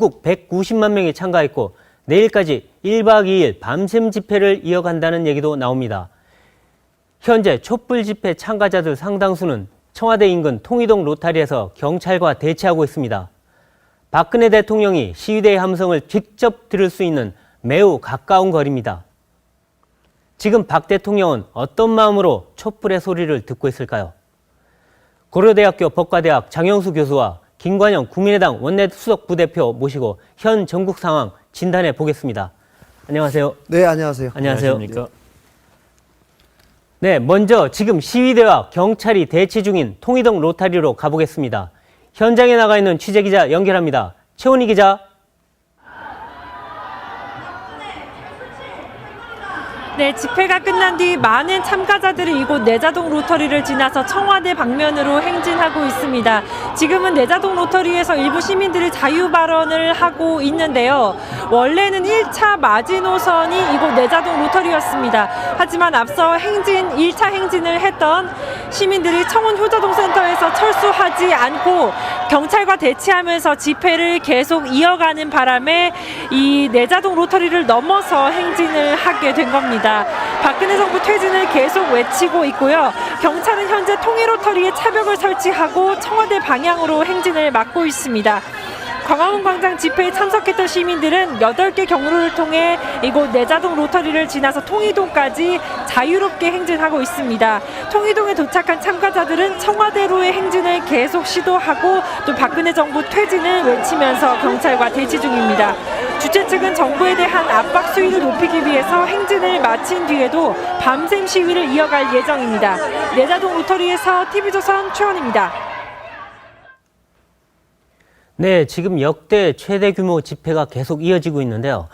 전국 190만 명이 참가했고 내일까지 1박 2일 밤샘 집회를 이어간다는 얘기도 나옵니다. 현재 촛불 집회 참가자들 상당수는 청와대 인근 통이동 로타리에서 경찰과 대치하고 있습니다. 박근혜 대통령이 시위대의 함성을 직접 들을 수 있는 매우 가까운 거리입니다. 지금 박 대통령은 어떤 마음으로 촛불의 소리를 듣고 있을까요? 고려대학교 법과대학 장영수 교수와 김관영 국민의당 원내수석 부대표 모시고 현 전국 상황 진단해 보겠습니다. 안녕하세요. 네, 안녕하세요. 안녕하세요. 안녕하십니까? 네, 먼저 지금 시위대와 경찰이 대치 중인 통이동 로타리로 가보겠습니다. 현장에 나가 있는 취재기자 연결합니다. 최원희 기자. 네, 집회가 끝난 뒤 많은 참가자들이 이곳 내자동 로터리를 지나서 청와대 방면으로 행진하고 있습니다. 지금은 내자동 로터리에서 일부 시민들이 자유 발언을 하고 있는데요. 원래는 1차 마지노선이 이곳 내자동 로터리였습니다. 하지만 앞서 1차 행진을 했던 시민들이 청운 효자동 센터에서 철수하지 않고 경찰과 대치하면서 집회를 계속 이어가는 바람에 이 내자동 로터리를 넘어서 행진을 하게 된 겁니다. 박근혜 정부 퇴진을 계속 외치고 있고요. 경찰은 현재 통일로터리에 차벽을 설치하고 청와대 방향으로 행진을 막고 있습니다. 광화문 광장 집회에 참석했던 시민들은 8개 경로를 통해 이곳 내자동 로터리를 지나서 통이동까지 자유롭게 행진하고 있습니다. 통이동에 도착한 참가자들은 청와대로의 행진을 계속 시도하고 또 박근혜 정부 퇴진을 외치면서 경찰과 대치 중입니다. 주최 측은 정부에 대한 압박 수위를 높이기 위해서 행진을 마친 뒤에도 밤샘 시위를 이어갈 예정입니다. 내자동 로터리에서 TV조선 최원입니다. 네, 지금 역대 최대 규모 집회가 계속 이어지고 있는데요.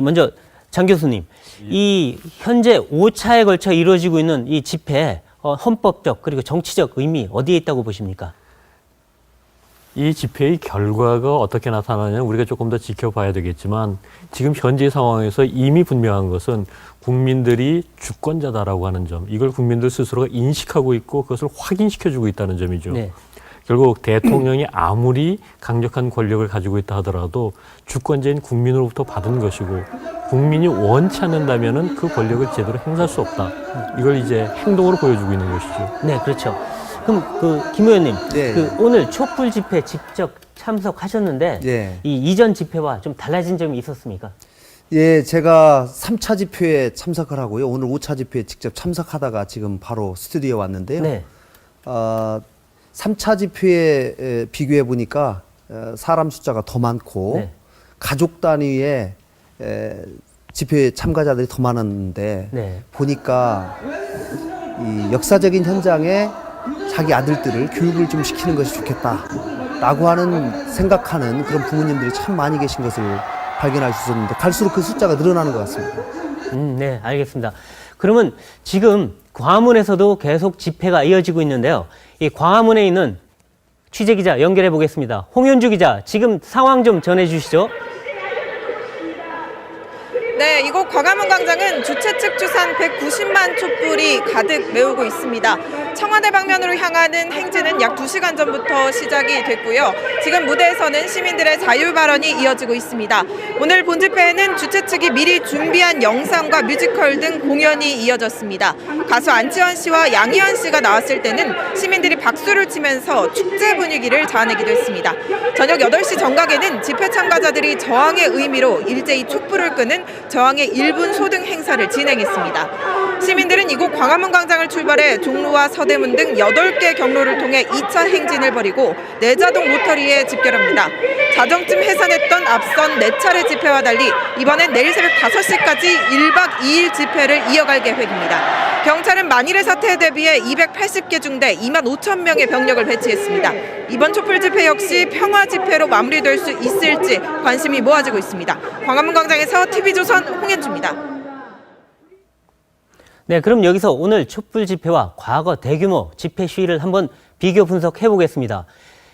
먼저 장 교수님, 이 현재 5차에 걸쳐 이루어지고 있는 이 집회, 헌법적 그리고 정치적 의미 어디에 있다고 보십니까? 이 집회의 결과가 어떻게 나타나냐면 우리가 조금 더 지켜봐야 되겠지만 지금 현재 상황에서 이미 분명한 것은 국민들이 주권자다라고 하는 점, 이걸 국민들 스스로가 인식하고 있고 그것을 확인시켜주고 있다는 점이죠. 네. 결국 대통령이 아무리 강력한 권력을 가지고 있다 하더라도 주권자인 국민으로부터 받은 것이고 국민이 원치 않는다면은 그 권력을 제대로 행사할 수 없다. 이걸 이제 행동으로 보여주고 있는 것이죠. 네, 그렇죠. 그럼 김 의원님, 네. 오늘 촛불 집회 직접 참석하셨는데 네. 이 이전 집회와 좀 달라진 점이 있었습니까? 예, 제가 3차 집회에 참석을 하고요. 오늘 5차 집회에 직접 참석하다가 지금 바로 스튜디오에 왔는데요. 네. 3차 집회에 비교해 보니까 사람 숫자가 더 많고 네. 가족 단위의 집회 참가자들이 더 많았는데 네. 보니까 이 역사적인 현장에 자기 아들들을 교육을 좀 시키는 것이 좋겠다라고 생각하는 그런 부모님들이 참 많이 계신 것을 발견할 수 있었는데 갈수록 그 숫자가 늘어나는 것 같습니다. 네, 알겠습니다. 그러면 지금 광화문에서도 계속 집회가 이어지고 있는데요. 이 광화문에 있는 취재기자 연결해 보겠습니다. 홍현주 기자, 지금 상황 좀 전해 주시죠. 네, 이곳 광화문 광장은 주최 측 추산 190만 촛불이 가득 메우고 있습니다. 청와대 방면으로 향하는 행진은 약 2시간 전부터 시작이 됐고요. 지금 무대에서는 시민들의 자유 발언이 이어지고 있습니다. 오늘 본 집회에는 주최 측이 미리 준비한 영상과 뮤지컬 등 공연이 이어졌습니다. 가수 안치환 씨와 양희은 씨가 나왔을 때는 시민들이 박수를 치면서 축제 분위기를 자아내기도 했습니다. 저녁 8시 정각에는 집회 참가자들이 저항의 의미로 일제히 촛불을 끄는 저항의 1분 소등 행사를 진행했습니다. 시민들은 이곳 광화문 광장을 출발해 종로와 서대문 등 8개 경로를 통해 2차 행진을 벌이고 내자동 로터리에 집결합니다. 자정쯤 해산했던 앞선 4차례 집회와 달리 이번엔 내일 새벽 5시까지 1박 2일 집회를 이어갈 계획입니다. 경찰은 만일의 사태에 대비해 280개 중대 2만 5천 명의 병력을 배치했습니다. 이번 촛불 집회 역시 평화 집회로 마무리될 수 있을지 관심이 모아지고 있습니다. 광화문 광장에서 TV조선 홍현주입니다. 네, 그럼 여기서 오늘 촛불 집회와 과거 대규모 집회 시위를 한번 비교 분석해 보겠습니다.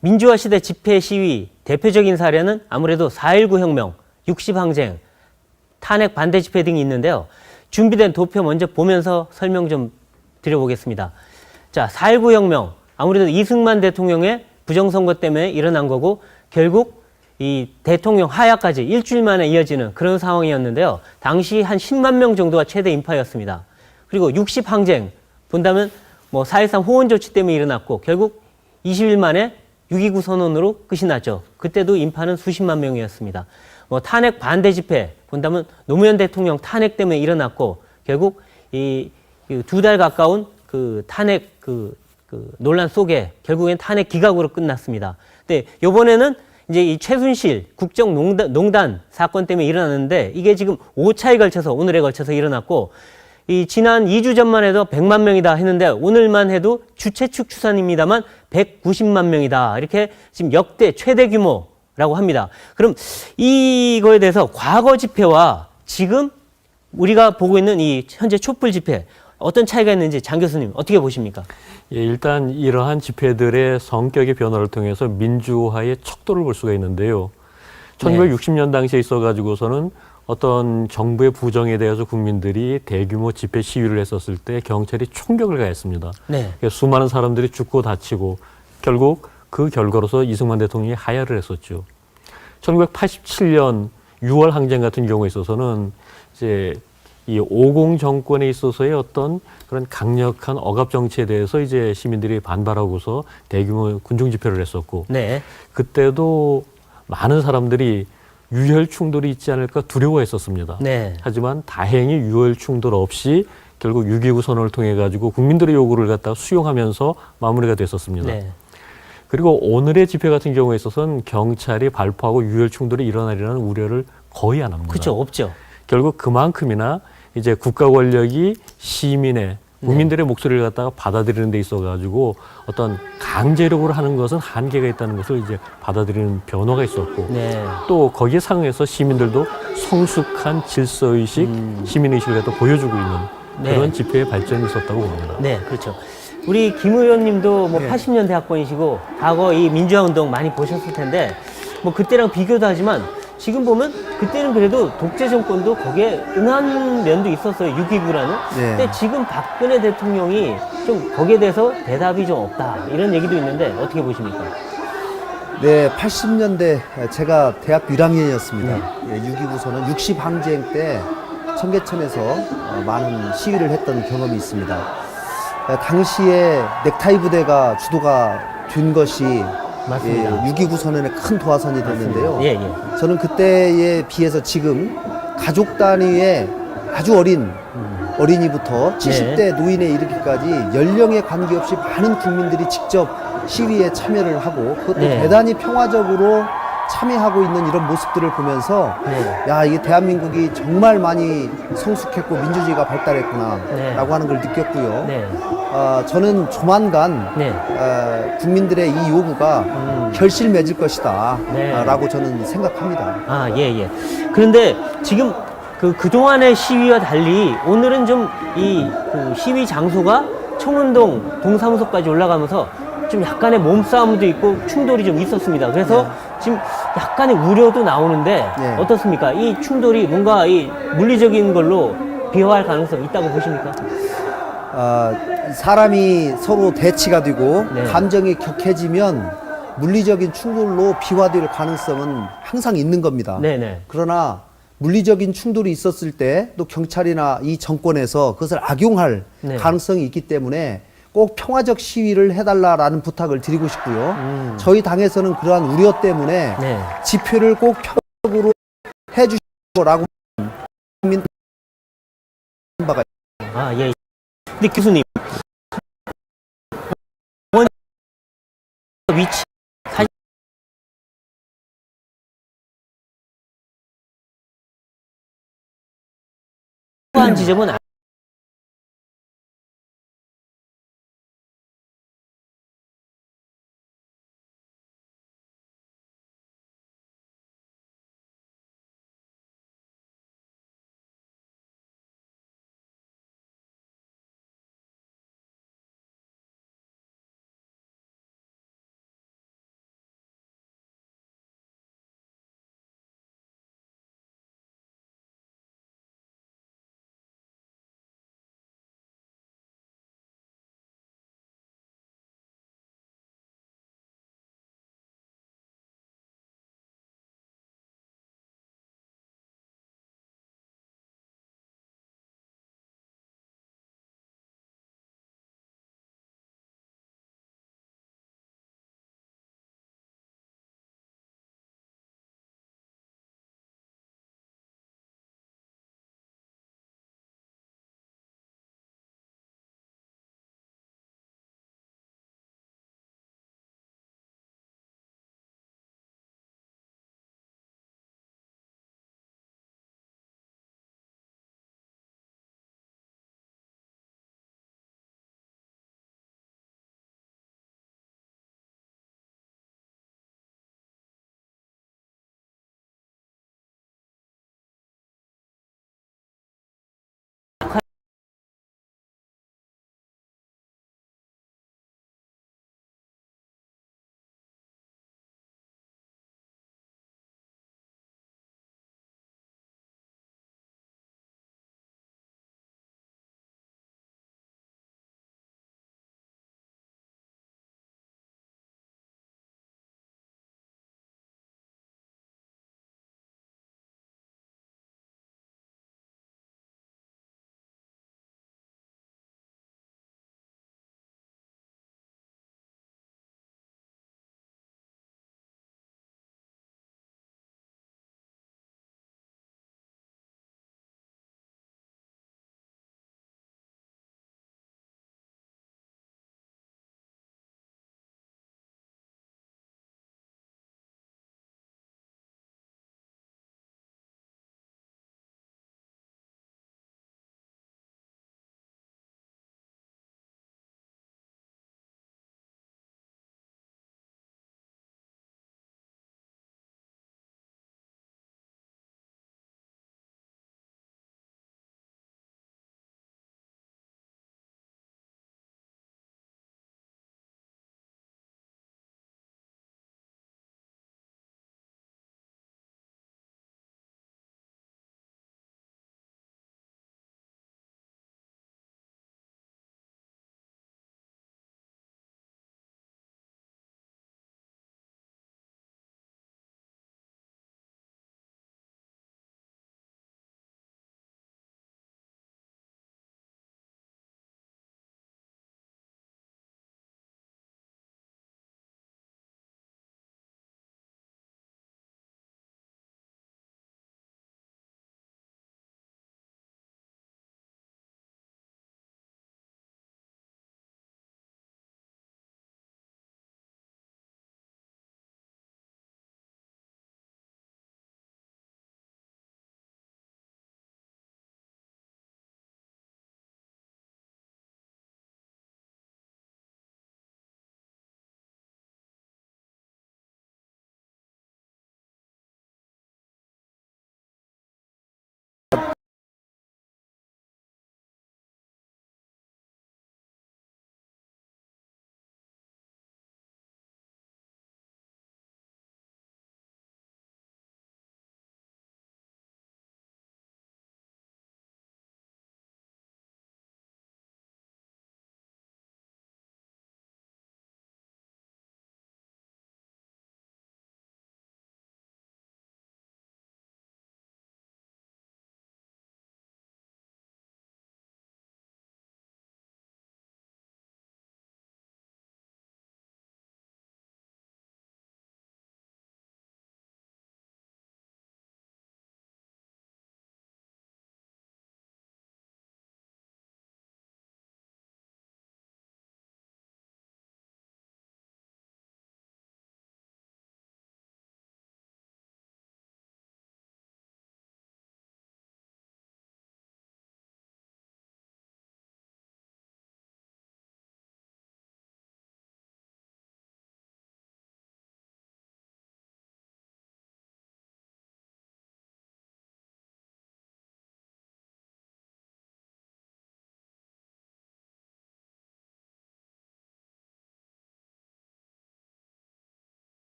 민주화 시대 집회 시위 대표적인 사례는 아무래도 4.19 혁명, 60항쟁, 탄핵 반대 집회 등이 있는데요. 준비된 도표 먼저 보면서 설명 좀 드려보겠습니다. 자, 4.19 혁명, 아무래도 이승만 대통령의 부정선거 때문에 일어난 거고 결국 이 대통령 하야까지 일주일 만에 이어지는 그런 상황이었는데요. 당시 한 10만 명 정도가 최대 인파였습니다. 그리고 60항쟁 본다면 뭐 4.13 호원 조치 때문에 일어났고 결국 20일 만에 6.29 선언으로 끝이 났죠. 그때도 인파는 수십만 명이었습니다. 뭐 탄핵 반대 집회 본다면 노무현 대통령 탄핵 때문에 일어났고 결국 이 2달 가까운 그 탄핵 그 논란 속에 결국엔 탄핵 기각으로 끝났습니다. 근데 이번에는 이제 이 최순실 국정농단 사건 때문에 일어났는데 이게 지금 5차에 걸쳐서 오늘에 걸쳐서 일어났고 이 지난 2주 전만 해도 100만 명이다 했는데 오늘만 해도 주최 측 추산입니다만 190만 명이다. 이렇게 지금 역대 최대 규모라고 합니다. 그럼 이거에 대해서 과거 집회와 지금 우리가 보고 있는 이 현재 촛불 집회 어떤 차이가 있는지 장 교수님 어떻게 보십니까? 예, 일단 이러한 집회들의 성격의 변화를 통해서 민주화의 척도를 볼 수가 있는데요. 1960년 당시에 있어가지고서는 어떤 정부의 부정에 대해서 국민들이 대규모 집회 시위를 했었을 때 경찰이 총격을 가했습니다. 네. 수많은 사람들이 죽고 다치고 결국 그 결과로서 이승만 대통령이 하야를 했었죠. 1987년 6월 항쟁 같은 경우에 있어서는 이제 이 50 정권에 있어서의 어떤 그런 강력한 억압 정치에 대해서 이제 시민들이 반발하고서 대규모 군중 집회를 했었고, 네. 그때도 많은 사람들이 유혈 충돌이 있지 않을까 두려워했었습니다. 네. 하지만 다행히 유혈 충돌 없이 결국 6.29 선언을 통해 가지고 국민들의 요구를 갖다가 수용하면서 마무리가 됐었습니다. 네. 그리고 오늘의 집회 같은 경우에 있어서는 경찰이 발포하고 유혈 충돌이 일어나리라는 우려를 거의 안 합니다. 그렇죠. 없죠. 결국 그만큼이나 이제 국가 권력이 시민의 국민들의 목소리를 갖다가 받아들이는 데 있어 가지고 어떤 강제력으로 하는 것은 한계가 있다는 것을 이제 받아들이는 변화가 있었고, 네. 또 거기에 상응해서 시민들도 성숙한 질서의식, 시민의식을 갖다 보여주고 있는 네. 그런 집회의 발전이 있었다고 봅니다. 네, 그렇죠. 우리 김 의원님도 뭐 80년대 학번이시고 과거 이 민주화 운동 많이 보셨을 텐데 뭐 그때랑 비교도 하지만 지금 보면 그때는 그래도 독재 정권도 거기에 응한 면도 있었어요. 6.29라는. 네. 근데 지금 박근혜 대통령이 좀 거기에 대해서 대답이 좀 없다. 이런 얘기도 있는데 어떻게 보십니까? 네, 80년대 제가 대학교 1학년이었습니다. 6.29 선언 60항쟁 때 청계천에서 많은 시위를 했던 경험이 있습니다. 당시에 넥타이 부대가 주도가 된 것이 맞습니다. 6.29 선언의 큰 도화선이 됐는데요. 예, 예. 저는 그때에 비해서 지금 가족 단위의 아주 어린 어린이부터 70대 노인에 이르기까지 연령에 관계없이 많은 국민들이 직접 시위에 참여를 하고 그것도 네. 대단히 평화적으로 참여하고 있는 이런 모습들을 보면서 네. 야, 이게 대한민국이 정말 많이 성숙했고 민주주의가 발달했구나 네. 라고 하는 걸 느꼈고요. 네. 저는 조만간 네. 국민들의 이 요구가 결실 맺을 것이다 네. 라고 저는 생각합니다. 아, 예, 예. 그런데 지금 그동안의 시위와 달리 오늘은 좀 그 시위 장소가 청운동 동사무소까지 올라가면서 좀 약간의 몸싸움도 있고 충돌이 좀 있었습니다. 그래서 지금 약간의 우려도 나오는데 네. 어떻습니까? 이 충돌이 뭔가 이 물리적인 걸로 비화할 가능성이 있다고 보십니까? 사람이 서로 대치가 되고 네. 감정이 격해지면 물리적인 충돌로 비화될 가능성은 항상 있는 겁니다. 네네. 그러나 물리적인 충돌이 있었을 때 또 경찰이나 이 정권에서 그것을 악용할 네. 가능성이 있기 때문에 꼭 평화적 시위를 해달라라는 부탁을 드리고 싶고요. 저희 당에서는 그러한 우려 때문에 네. 집회를 꼭 평화적으로 해주시라고 국민 바가 아, 예. 근데 교수님, 위치 사실 한 지점은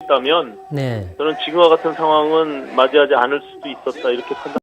있다면 네. 저는 지금과 같은 상황은 맞이하지 않을 수도 있었다 이렇게 판단.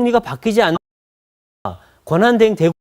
총리가 바뀌지 않는 권한대행 되고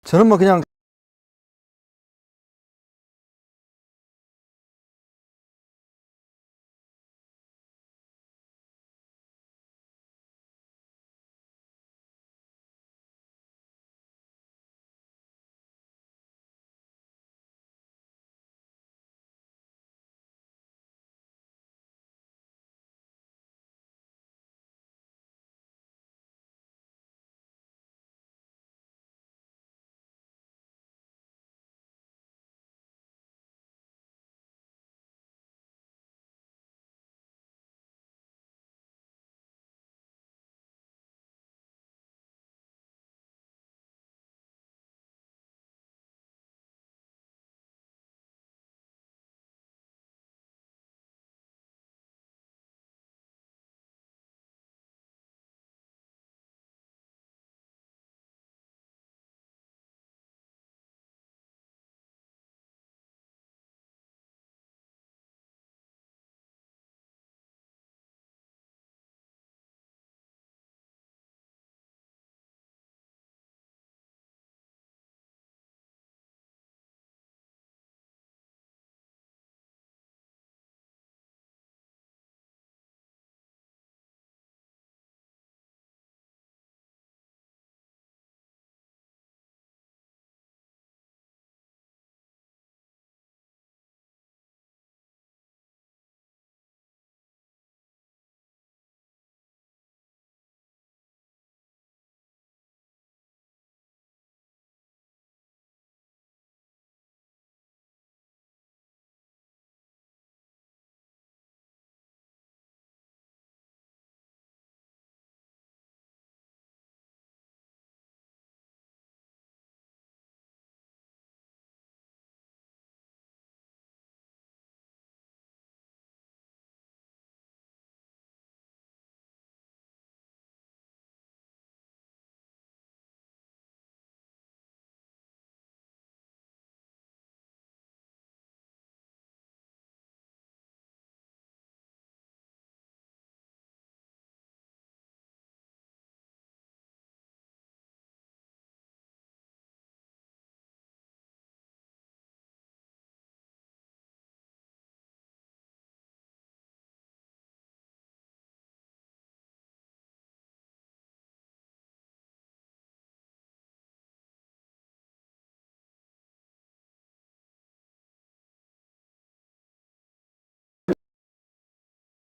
저는 뭐 그냥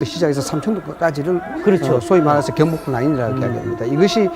시작해서 삼청도까지를 그렇죠. 소위 말해서 경복궁 라인이라고 이야기합니다. 이것이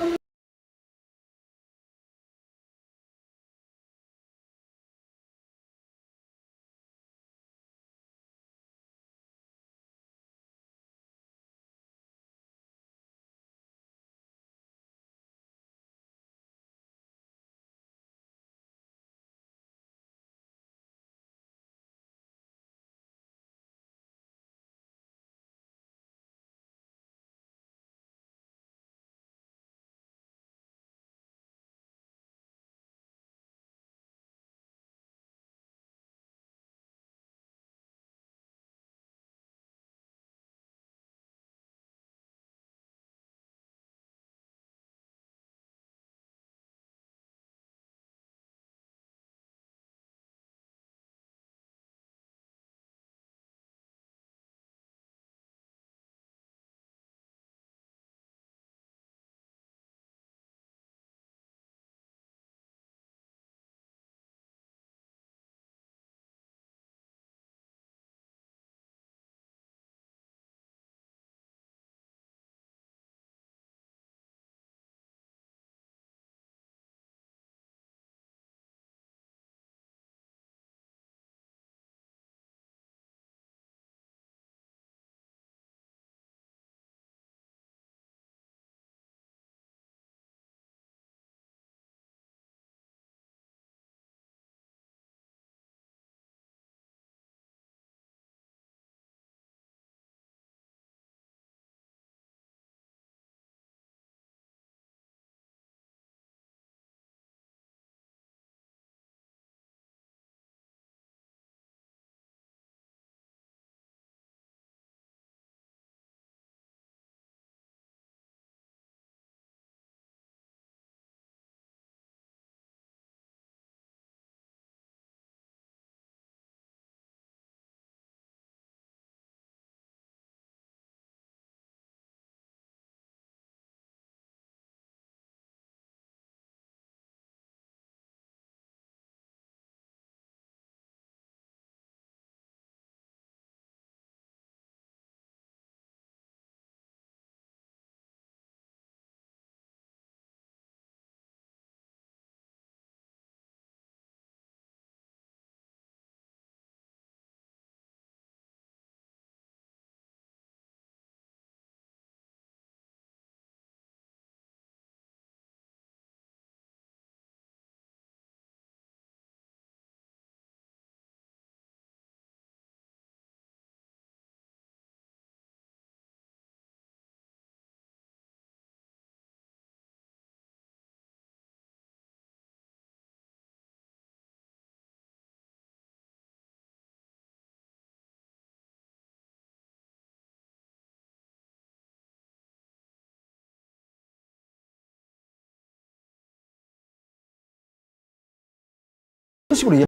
식으로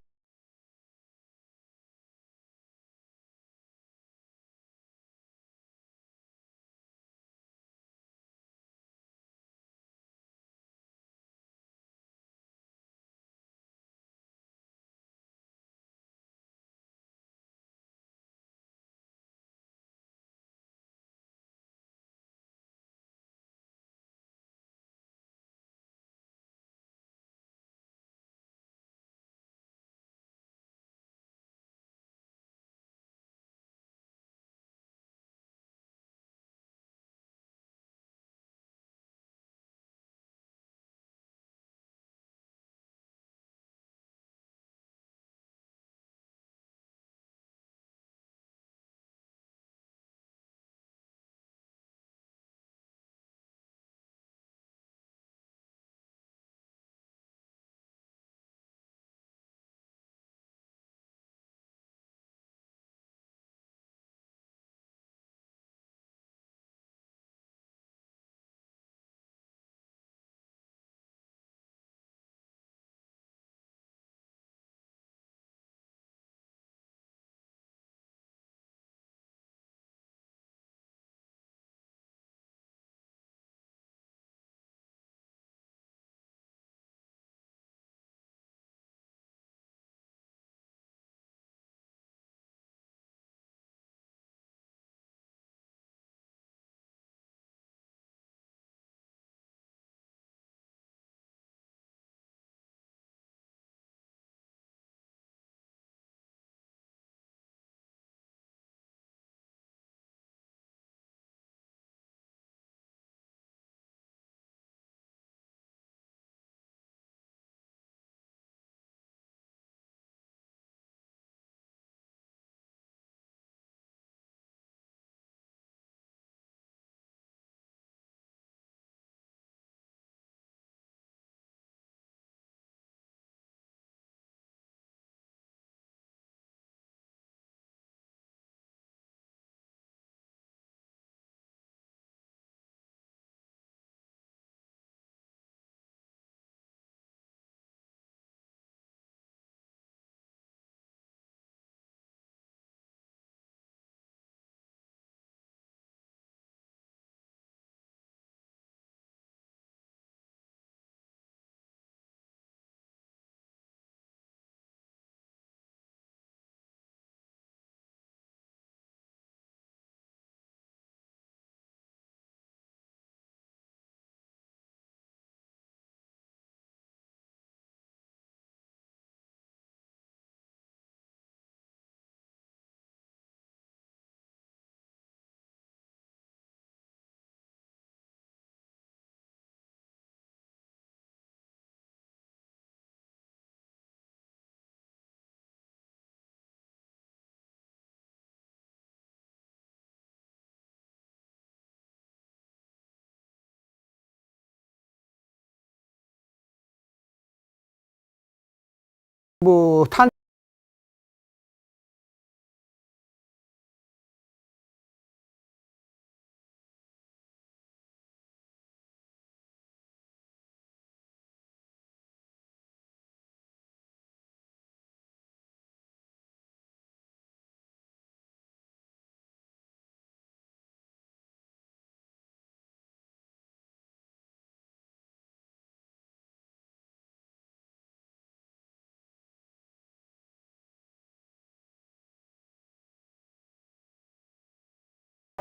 탄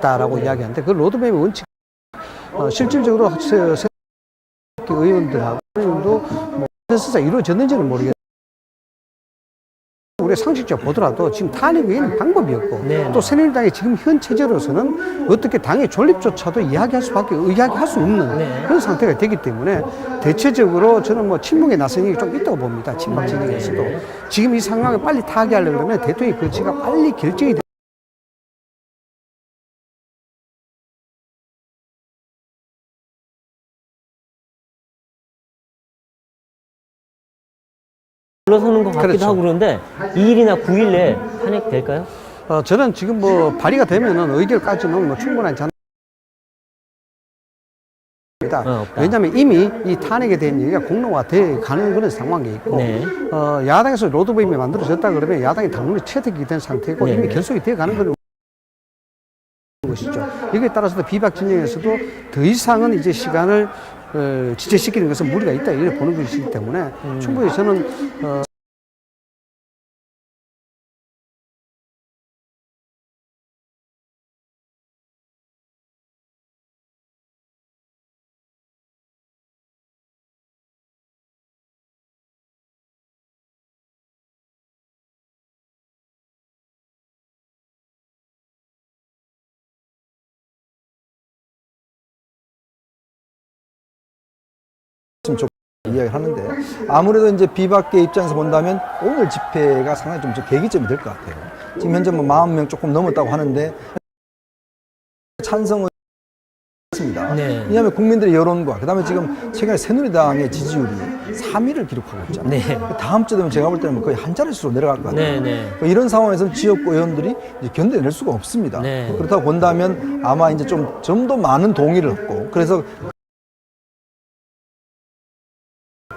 다라고 이야기하는데 그 로드맵의 원칙 실질적으로 의원들하고 뭐 컨센서스가 이루어졌는지는 모르겠는데 우리 상식적으로 보더라도 지금 탄핵 외에는 방법이 없고 또 새누리당이 지금 현 체제로서는 어떻게 당의 존립조차도 이야기할 수 없는 그런 상태가 되기 때문에 대체적으로 저는 뭐 침묵에 나서는 게 좀 있다고 봅니다. 친박 진영에서도 지금 이 상황을 빨리 타개하려고 하면 대통령의 거취가 빨리 결정이 물러서는 것 같기도 그렇죠. 하고 그런데 2일이나 9일 내에 탄핵될까요? 저는 지금 뭐 발의가 되면은 의결까지는 뭐 충분한 없다. 왜냐하면 이미 이 탄핵에 대한 얘기가 공론화돼 가는 그런 상황이 있고 네. 야당에서 로드맵이 만들어졌다 그러면 야당이 당론이 채택이 된 상태고 네. 이미 결속이 돼 가는 그런 것이죠. 여기에 따라서도 비박 진영에서도 더 이상은 이제 시간을 지체시키는 것은 무리가 있다 이렇게 보는 것이기 때문에 충분히 저는 이야기를 하는데 아무래도 이제 비박계 입장에서 본다면 오늘 집회가 상당히 좀 계기점이 될 것 같아요. 지금 현재 뭐 40명 조금 넘었다고 하는데 찬성은 있습니다. 네. 왜냐하면 국민들의 여론과 그다음에 지금 최근에 새누리당의 지지율이 3위를 기록하고 있잖아요. 네. 다음 주 되면 제가 볼 때는 거의 한 자릿수로 내려갈 것 같아요. 네. 이런 상황에서 지역 의원들이 이제 견뎌낼 수가 없습니다. 네. 그렇다고 본다면 아마 이제 좀 더 많은 동의를 얻고 그래서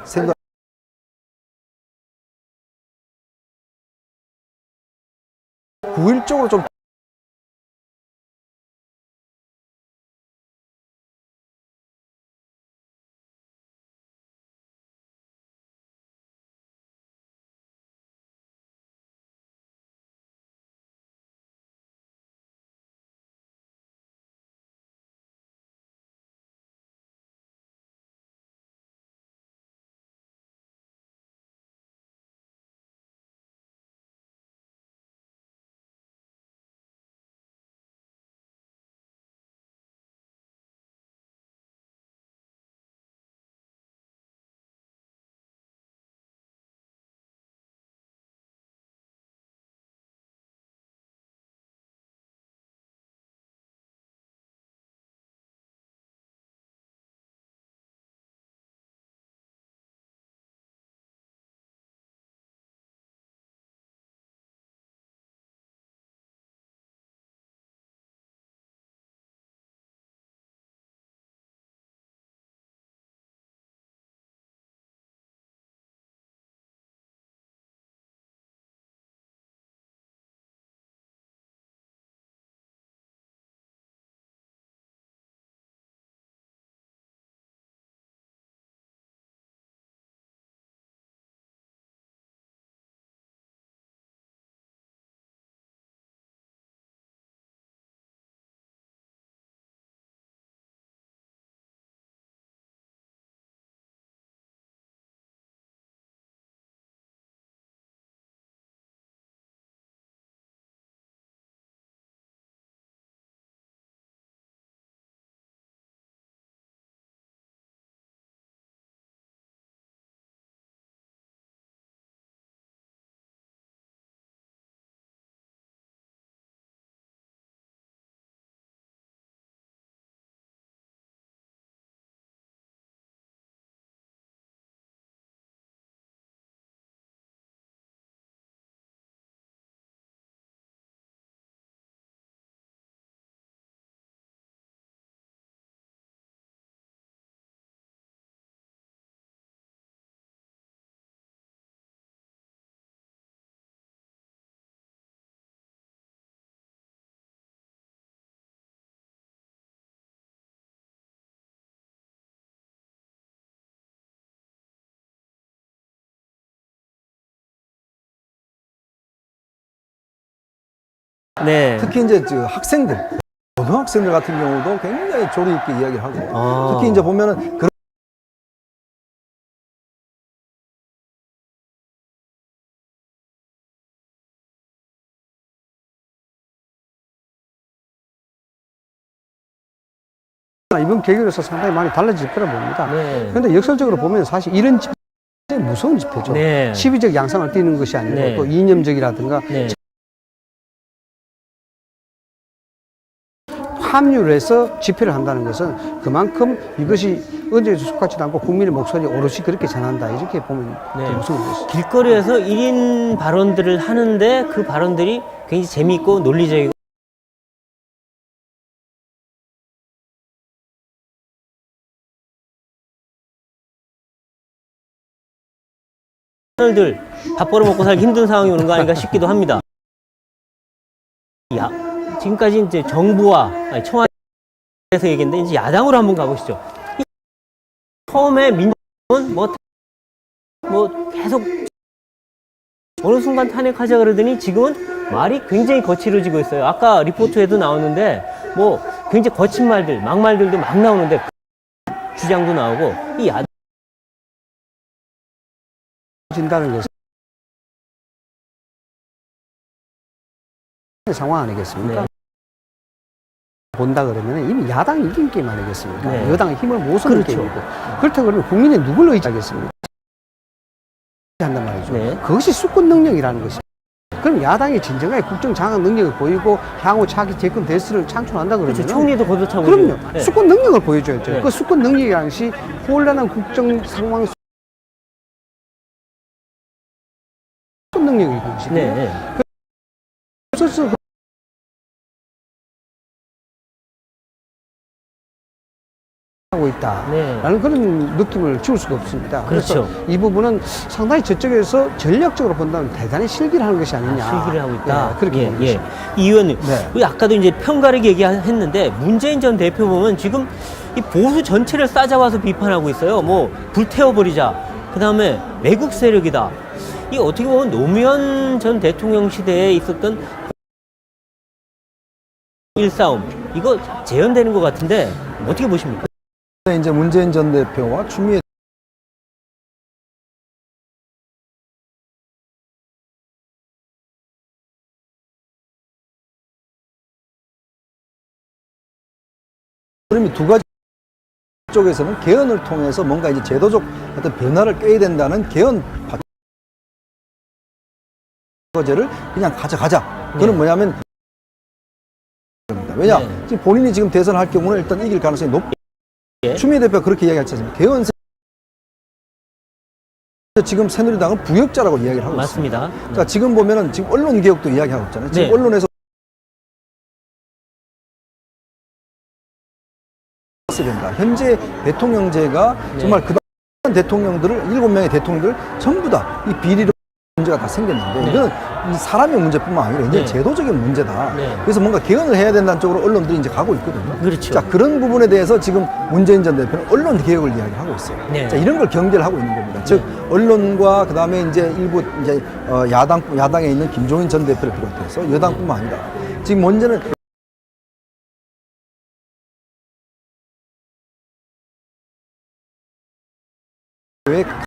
생각 구일적으로 좀 네. 특히 이제 학생들, 고등학생들 같은 경우도 굉장히 조리 있게 이야기를 하고 특히 이제 보면은 그런 이번 계기로서 상당히 많이 달라질 거라 봅니다. 네. 그런데 역설적으로 보면 사실 이런 집회 굉장히 무서운 집회죠. 네. 시비적 양상을 띠는 것이 아니고 네. 또 이념적이라든가 네. 합류를 해서 집회를 한다는 것은 그만큼 이것이 언제 속하지도 않고 국민의 목소리 오롯이 그렇게 전한다 이렇게 보면 네. 더 무서운 것이죠. 길거리에서 1인 발언들을 하는데 그 발언들이 굉장히 재미있고 논리적이고 채널들 밥 벌어 먹고 살기 힘든 상황이 오는 거 아닌가 싶기도 합니다. 지금까지 이제 정부와 청와대에서 얘기했는데 이제 야당으로 한번 가보시죠. 처음에 민주당은 뭐 계속 어느 순간 탄핵하자 그러더니 지금은 말이 굉장히 거칠어지고 있어요. 아까 리포트에도 나오는데 뭐 굉장히 거친 말들, 막말들도 막 나오는데 주장도 나오고 이 야당 진다는 것은 상황 아니겠습니까? 네. 본다 그러면 이미 야당이 이긴 게임 아니겠습니까? 네. 여당의 힘을 못 쓰는 그렇죠. 게임이고 그렇다고 그러면 국민이 누굴 의지하겠습니까? 한단 말이죠. 네. 그것이 수권 능력이라는 것입니다. 그럼 야당이 진정하게 국정 장악 능력을 보이고 향후 차기 재권 대수를 창출한다 그러면 그렇죠. 총리도 걷어차고 그럼요. 있고. 네. 수권 능력을 보여줘야죠. 네. 그 수권 능력이라는 것이 혼란한 국정 상황 수권 능력이 것이고요. 네, 네. 그래서 하고 있다라는 네. 그런 느낌을 지울 수가 없습니다. 그렇죠. 그래서 이 부분은 상당히 저쪽에서 전략적으로 본다면 대단히 실기를 하는 것이 아니냐. 실기를 하고 있다. 네, 그렇게 보는 것입니다. 이 의원님, 네. 우리 아까도 이제 편가르게 얘기했는데 문재인 전 대표 보면 지금 이 보수 전체를 싸잡아서 비판하고 있어요. 뭐 불태워버리자. 그 다음에 외국 세력이다. 이 어떻게 보면 노무현 전 대통령 시대에 있었던 일싸움 이거 재현되는 것 같은데 어떻게 보십니까? 이제 문재인 전 대표와 추미애 그럼이 두 가지 쪽에서는 개헌을 통해서 뭔가 이제 제도적 어떤 변화를 꾀야 된다는 개헌 과제를 그냥 가져가자. 그건 네. 뭐냐면 왜냐 네. 지금 본인이 지금 대선할 경우는 일단 이길 가능성이 높. 예. 추미애 대표가 그렇게 이야기하지 않습니까? 개헌 지금 새누리당은 부역자라고 이야기를 하고 맞습니다. 있습니다. 자, 지금 보면은 지금 언론 개혁도 이야기하고 있잖아요. 지금 네. 언론에서 된다. 현재 대통령제가 정말 그 대통령들을 7명의 대통령들 전부 다 이 비리로 문제가 다 생겼는데 네. 이거는 이 사람의 문제뿐만 아니라 이제 네. 제도적인 문제다. 네. 그래서 뭔가 개헌을 해야 된다는 쪽으로 언론들이 이제 가고 있거든요. 그렇죠. 자, 그런 부분에 대해서 지금 문재인 전 대표는 언론 개혁을 이야기하고 있어요. 네. 자, 이런 걸 경계를 하고 있는 겁니다. 즉 언론과 그다음에 이제 일부 이제 야당에 있는 김종인 전 대표를 비롯해서 여당뿐만 아니라 지금 문제는